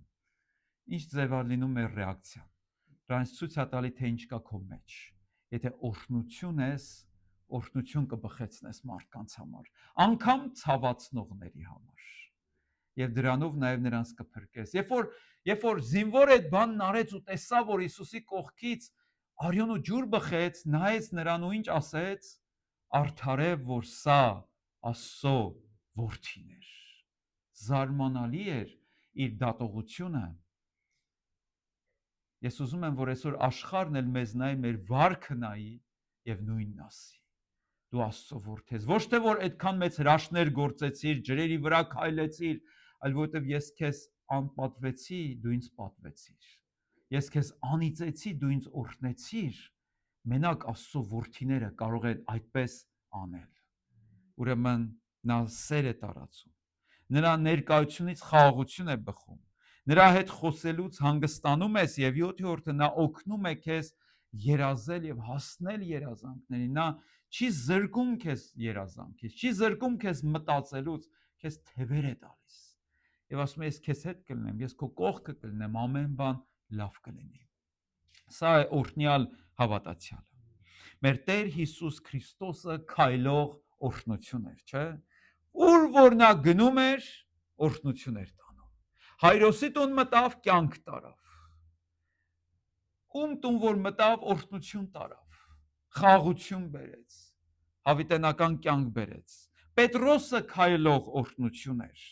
A: Ինչ ձև է լինում մեր ռեակցիան։ Դրանց ցույց է տալի թե ինչ կա քո մեջ։ Եթե օրհնություն ես, օրհնություն կբխեցնես մարդկանց համար, անգամ ցավացնողների համար։ Եվ դրանով նաև նրանց կփրկես։ Երբ որ զինվոր այդ բանն արեց ու տեսավ, որ Հիսուսի կողքից արյուն ու ջուր բխեց, նայեց նրան ու ինչ ասեց, արդարե, որ սա Աստծո որդին էր։ Զարմանալի էր իր դատողությունը։ Ես ուզում եմ, որ այսօր աշխարհն էլ մեզ նայի, մեր վարքը նայի եւ նույնն ասի։ Դու Աստծո որդի ես։ Ոչ թե որ այդքան մեծ հրաշքներ գործեցիր, ջրերի վրա քայլեցիր, այլ որովհետև ես քեզ անպատվեցի, դու ինձ պատվեցիր։ Ես քեզ անիծեցի, դու ինձ օրհնեցիր։ Մենակ Աստծո որդիները կարող են այդպես անել։ Ուրեմն նա սեր է տարածում։ Նրա ներկայությունից խաղաղություն է բխում։ Նրա հետ խոսելուց հանգստանում ես եւ 7-րդը նա օգնում է քեզ երազել եւ հասնել երազանքներին։ Նա չի զրկում քեզ երազանքից, չի զրկում քեզ մտածելուց, քեզ թևեր է տալիս։ Եվ ասում է, ես քեզ հետ կլինեմ, ես քո կողքը կլինեմ, ամեն բան լավ կլինի։ Սա է օրհնյալ հավատացյալը։ Մեր Տեր Հիսուս Քրիստոսը քայլող օրհնություն էր, չէ՞։ Ուր որ նա գնում էր, օրհնություն էր տանում։ Հայրոսի տուն մտավ, կյանք տարավ։ Ում տուն որ մտավ, օրհնություն տարավ, խաղաղություն բերեց, հավիտենական կյանք բերեց։ Պետրոսը քայլող օրհնություն էր։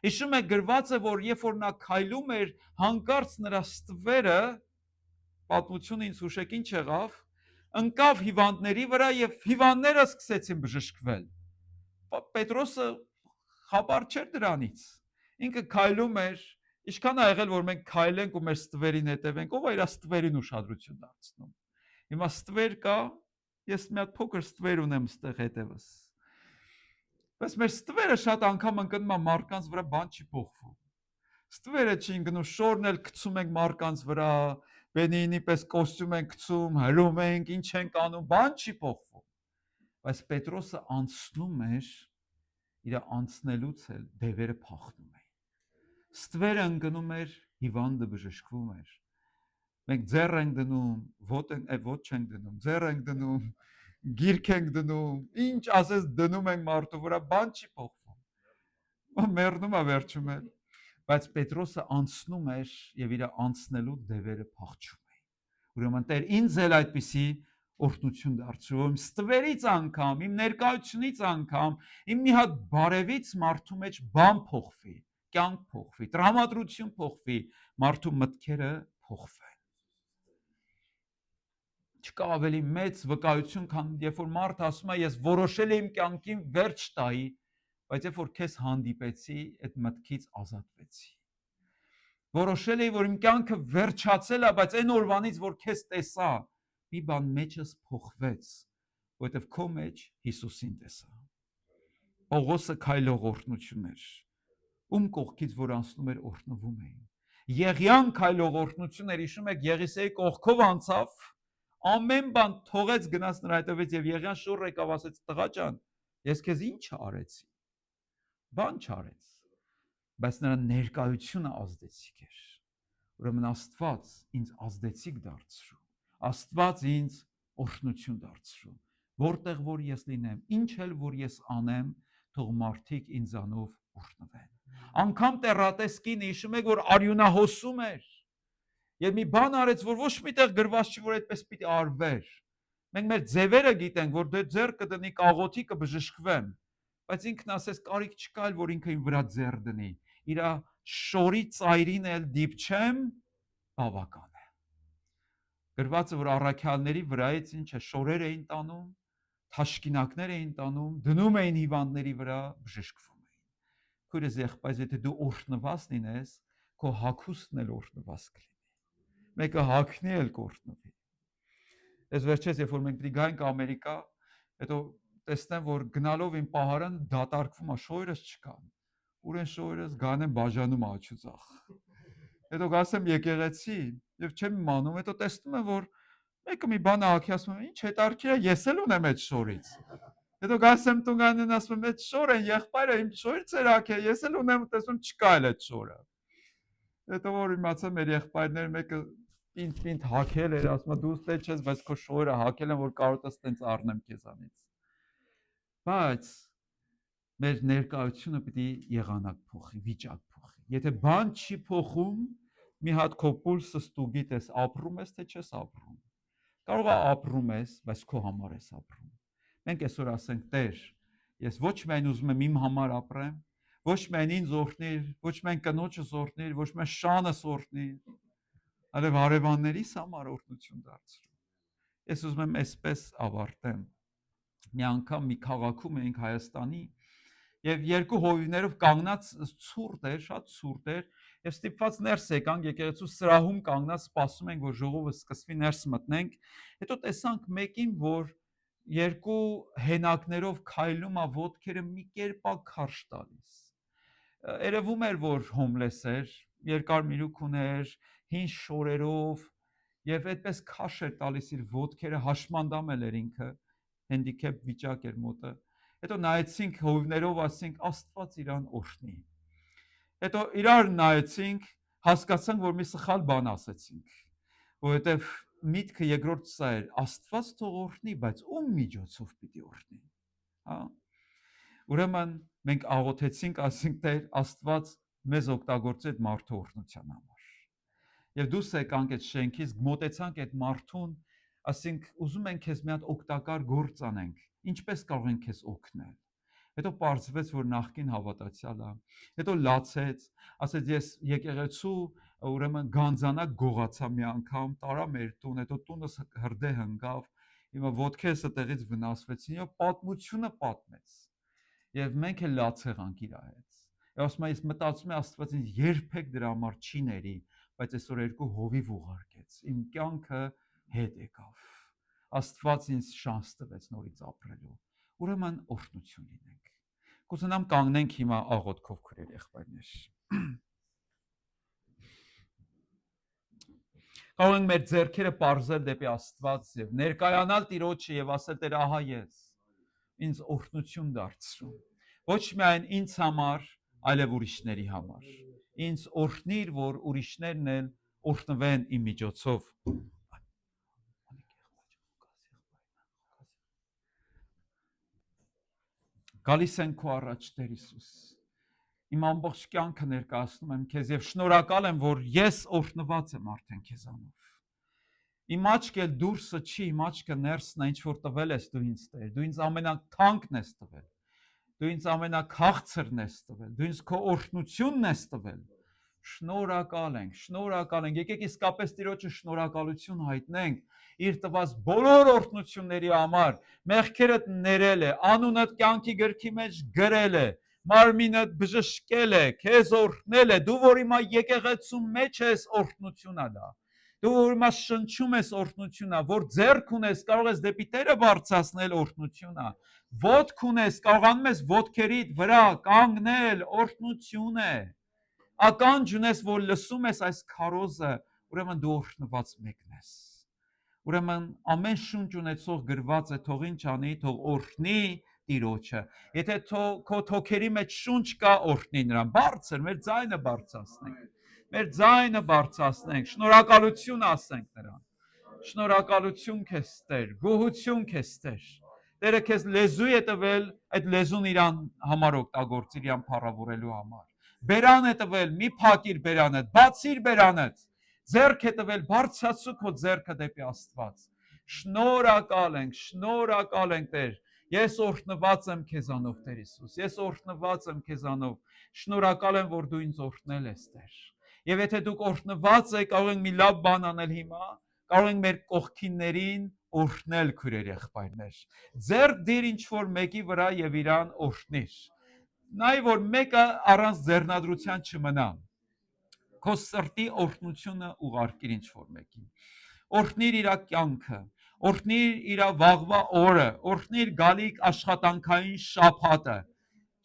A: Հիշում եք գրված է, որ երբ որ նա քայլում էր, հանկարծ նրա ստվերը, պատմությունը ինձ հուշեք ինչ եղավ, ընկավ հիվանդների վրա եւ հիվանդները սկսեցին բժշկվել։ Պետրոսը խաբար չէր դրանից։ Ինքը քայլում էր, ինչքան ա եղել, որ մենք քայլենք ու մեր ստվերին հետևենք, ով է իր ստվերին ուշադրություն դարձնում։ Հիմա ստվեր կա, ես մի հատ փոքր ստվեր ունեմ ստեղ հետևս։ Բայց մեր ստվերը շատ անգամ ընկնում է մարդկանց վրա, բան չի փոխվում։ Ստվերը չի ընկնում, շորն էլ գցում ենք մարդկանց վրա, բենինի պես կոստյում ենք գցում, հրում ենք, ինչ ենք անում, բան չի փոխվում։ Բայց Պետրոսը անցնում էր, իր անցնելուց էլ դևերը փախնում էին։ Ստվերը ընկնում էր, հիվանդը բժշկվում էր։ Մենք ձեռ ենք դնում, ոտ չենք դնում, ձեռ ենք դնում, գիրք ենք դնում, ինչ ասես դնում ենք մարդու վրա, բան չի փոխվում։ Մեռնում է վերջում էլ։ Բայց Պետրոսը անցնում էր եւ իր անցնելու դևերը փախչում էին։ Ուրեմն Տեր ինձ էլ այդպիսի օրհնություն դարձրու, իմ ստվերից անգամ, իմ ներկայությունից անգամ, իմ մի հատ բարևից մարդու մեջ բան փոխվի, կյանք փոխվի, տրամադրություն փոխվի, մարդու մտքերը փոխվեն։ Չկա ավելի մեծ վկայություն, քան երբ որ մարդը ասում է, ես որոշել եմ կյանքին վերջ տայի, բայց երբ որ քեզ հանդիպեցի, այդ մտքից ազատվեցի։ Որոշել էի, որ իմ կյանքը վերջացել է, բայց այն օրվանից, որ քեզ տեսա, մի բան մեջս փոխվեց, որովհետև քո մեջ Հիսուսին տեսա։ Պողոսը քայլող օրհնություն էր։ Ում կողքից որ անցնում էր, օրհնվում էին։ Եղիան քայլող օրհնություն էր, հիշում եք, Եղիսեի կողքով անցավ, ամեն բան թողեց, գնաց նրա հետևից եւ Եղիան շուռ եկավ, ասեց, տղա ջան, ես քեզ ինչ արեցի։ Բան չարեց, բայց նրա ներկայությունը ազդեցիկ էր։ Ուրեմն Աստված ինձ ազդեցիկ դարձրու։ Աստված ինձ օրհնություն դարձրու։ Որտեղ որ ես լինեմ, ինչ էլ որ ես անեմ, թող մարդիկ ինձանով օրհնվեն։ Անկամ տեռատեսկին հիշում եք, որ արյունահոսում էր։ Եվ մի բան արեց, որ ոչ միտեղ գրված չի, որ այդպես պիտի արվեր։ Մենք մեր ձևերը գիտենք, որ դե ձեռ կդնի կաղոթի կբժշկվեմ, բայց ինքն ասես կարիք չկա, որ ինքը իմ վրա ձեռ դնի։ Իր շորի ծայրին էլ դիպչեմ, բավական է։ Գրված է, որ առաքյալների վրայից ինչ է, շորեր էին տանում, թաշկինակներ էին տանում, դնում էին հիվանդների վրա, բժշկվում էին։ Քույրս եղբայրս, եթե դու օրհնված լինես, քո հագուստն էլ օրհնված կլինի։ Մեկը հագնի էլ կօրհնվի։ Ես վերջերս, երբ որ մենք պիտի գայինք Ամերիկա, հետո տեսնեմ, որ գնալով իմ պահարան դատարկվում է, շոյրս չկան։ Ուր են շոյրս, գանեմ բաժանում աչուծախ։ Հետո գասեմ եկեղեցի եւ չեմ իմանում, հետո տեսնում եմ, որ մեկը մի բան ահքի ասում է, ինչ հետարքիր է, ես էլ ունեմ այդ շորից։ Հետո գասեմ տուն գանեն ասում եմ, այդ շորը եղբայրը իմ շորից էր ահքի, ես էլ ունեմ, տեսնում չկա էլ այդ շորը։ Հետո որ իմացա մեր եղբայրները մեկը Ինձ հակել էր, ասում դու ստե չես, բայց քո շոյրը հակել են, որ կարող ես տենց առնեմ քեզանից։ Բայց մեր ներկայությունը պիտի եղանակ փոխի, վիճակ փոխի։ Եթե բան չի փոխում, մի հատ քո պուլսը ստուգիտ ես, ապրում ես թե չես ապրում։ Կարող է ապրում ես, բայց քո համար ես ապրում։ Մենք այսօր ասենք Տեր, ես ոչ միայն ուզում եմ իմ համար ապրեմ, ոչ միայն ինձ օրհնիր, ոչ միայն կնոջս օրհնիր, ոչ միայն շանս օրհնիր, այլև հարևաններիս համար օրհնություն դարձրու։ Ես ուզում եմ այսպես ավարտեմ։ Մի անգամ մի քաղաքում էինք Հայաստանի եւ երկու հովիվներով կանգնած ցուրտ էր, շատ ցուրտ էր, եւ ստիպված ներս եկանք եկեղեցու սրահում կանգնած սպասում ենք, որ ժողովը սկսվի ներս մտնենք, հետո տեսանք մեկին, որ երկու հենակներով քայլում է ոտքերը մի կերպա քարշ տալիս։ Երևում էր, որ հոմլես էր, երկար միրուք ուներ, հին շորերով եւ այդպես քաշ էր տալիս իր ոտքերը, հաշմանդամ էր ինքը, հենդիքեփ վիճակ էր մոտը։ Հետո նայեցինք հովիվներով, ասենք Աստված իրան օրհնի։ Հետո իրար նայեցինք, հասկացանք, որ մի սխալ բան ասեցինք, որովհետև միտքը երկրորդ սա էր, Աստված թող օրհնի, բայց ում միջոցով պիտի օրհնի։ Հա։ Ուրեմն մենք աղոթեցինք, ասենք Տեր, Աստված մեզ օգտագործի այդ մարդու օրհնության համար։ Եվ դուրս եկանք այդ շենքից, մոտեցանք այդ մարդուն, ասենք ուզում ենք քեզ մի հատ օգտակար գործ անենք, ինչպես կարող ենք քեզ օգնել։ Հետո պարզվեց, որ նախկին հավատացյալ է։ Հետո լացեց, ասեց ես եկեղեցու ուրեմն գանձանակ գողացա մի անգամ, տարա մեր տուն, հետո տունս հրդեհ ընկավ, հիմա ոտքերս այդտեղից վնասվեցին, եւ պատմությունը պատմեց։ Եվ մենք էլ լաց եղանք իր հետ։ Եվ ասում եմ, ես մտածում եմ Աստված ինձ երբեք դրա համար չի ների, բայց այսօր երկու հովիվ ուղարկեց։ Իմ կյանքը հետ եկավ։ Աստված ինձ շանս տվեց նորից ապրելու։ Ուրեմն օրհնություն լինենք։ Կուզենամ կանգնենք հիմա աղոթքով քրել եղբայրներ։ Կարող ենք մեր ձեռքերը պարզել դեպի Աստված եւ ներկայանալ Տիրոջը եւ ասել Տեր, ահա ես ինձ օրհնություն դարձրու։ Ոչ միայն ինձ համար, այլև ուրիշների համար։ Ինձ օրհնիր, որ ուրիշներն էլ օրհնվեն իմ միջոցով։ Գալիս են քո առաջ Տեր Հիսուս։ Իմ ամբողջ կյանքը ներկայացնում եմ քեզ եւ շնորհակալ եմ, որ ես օրհնված եմ արդեն քեզանով։ Իմ աչքը դուրսը չի, իմ աչքը ներսն է, ինչ որ տվել ես դու ինձ Տեր։ Դու ինձ ամենաթանկն ես տվել։ Դու ինձ ամենաքաղցրն ես տվել։ Դու ինձ քո օրհնությունն ես տվել։ Շնորհակալ ենք։ Եկեք իսկապես Տիրոջը շնորհակալություն հայտնենք իր տված բոլոր օրհնությունների համար։ Մեղքերդ ներել է, անունդ կյանքի գրքի մեջ գրել է, մարմինդ բժշկել է, քեզ օրհնել է։ Դու որ հիմա եկեղեցու մեջ ես, օրհնություն ալա։ Դու որ հիմա շնչում ես, օրհնություն ա, որ ձեռք ունես, կարող ես դեպի Տերը բարձրացնել, օրհնություն ա։ Ոտք ունես, կարողանում ես ոտքերիդ վրա կանգնել, օրհնություն է։ Ականջ ունես, որ լսում ես այս քարոզը, ուրեմն դու օրհնված մեկն ես։ Ուրեմն ամեն շունչ ունեցող գրված է, թող ինչ անի, թող օրհնի Տիրոջը։ Եթե քո թոքերի մեջ շունչ կա, օրհնի նրան։ Բարձր, մեր ձայնը բարձրացնենք։ Մեր ձայնը բարձրացնենք, շնորհակալություն ասենք նրան։ Շնորհակալություն քեզ Տեր, գոհություն քեզ Տեր։ Տերը քեզ լեզու է տվել, այդ լեզուն իրան համար օգտագործիր, իրան փառավորելու համար։ Բերան է տվել, մի փակիր բերանդ, բացիր բերանդ։ Ձեռք է տվել, բարձրացու քո ձեռքը դեպի Աստված։ Շնորհակալ ենք Տեր։ Ես օրհնված եմ քեզանով Տեր Հիսուս։ Ես օրհնված եմ քեզանով։ Շնորհակալ եմ, որ դու ինձ օրհնել ես Տեր։ Եվ եթե դուք օրհնված եք, կարող ենք մի լավ բան անել հիմա, կարող ենք մեր կողքիններին օրհնել քույրեր եղբայրներ։ Ձեռք դիր ինչ որ մեկի վրա եւ իրան օրհնիր։ Նայ որ մեկը առանց ձեռնադրության չմնա։ Քո սրտի օրհնությունը ուղարկիր ինչ որ մեկին։ Օրհնիր իր կյանքը, օրհնիր իր վաղվա օրը, օրհնիր գալիք աշխատանքային շաբաթը։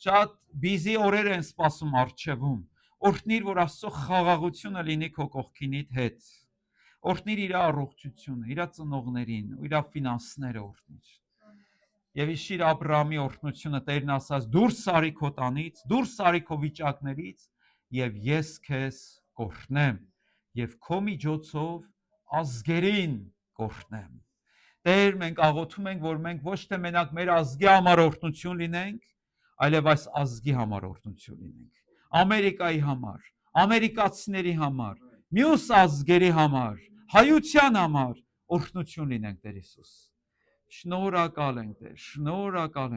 A: Շատ բիզի օրեր են սպասում առջևում։ Օրհնիր, որ Աստծո խաղաղությունը լինի քո կողքինիդ հետ։ Օրհնիր իր առողջությունը, իր ծնողներին, իր ֆինանսները օրհնիր։ Եվ իշիր Աբրահամի օրհնությունը, Տերն ասաց, դուրս արի քո տանից, դուրս արի քո վիճակներից, եւ ես քեզ կօրհնեմ, եւ քո միջոցով ազգերին կօրհնեմ։ Տեր, մենք աղոթում ենք, որ մենք ոչ թե մենակ մեր ազգի համար օրհնություն լինենք, այլև այս ազգի համար օրհնություն լինենք։ Ամերիկայի համար, ամերիկացիների համար, մյուս ազգերի համար, հայության համար օրհնություն լինենք, Տեր Հիսուս։ Շնորհակալ ենք, Տեր, շնորհակալ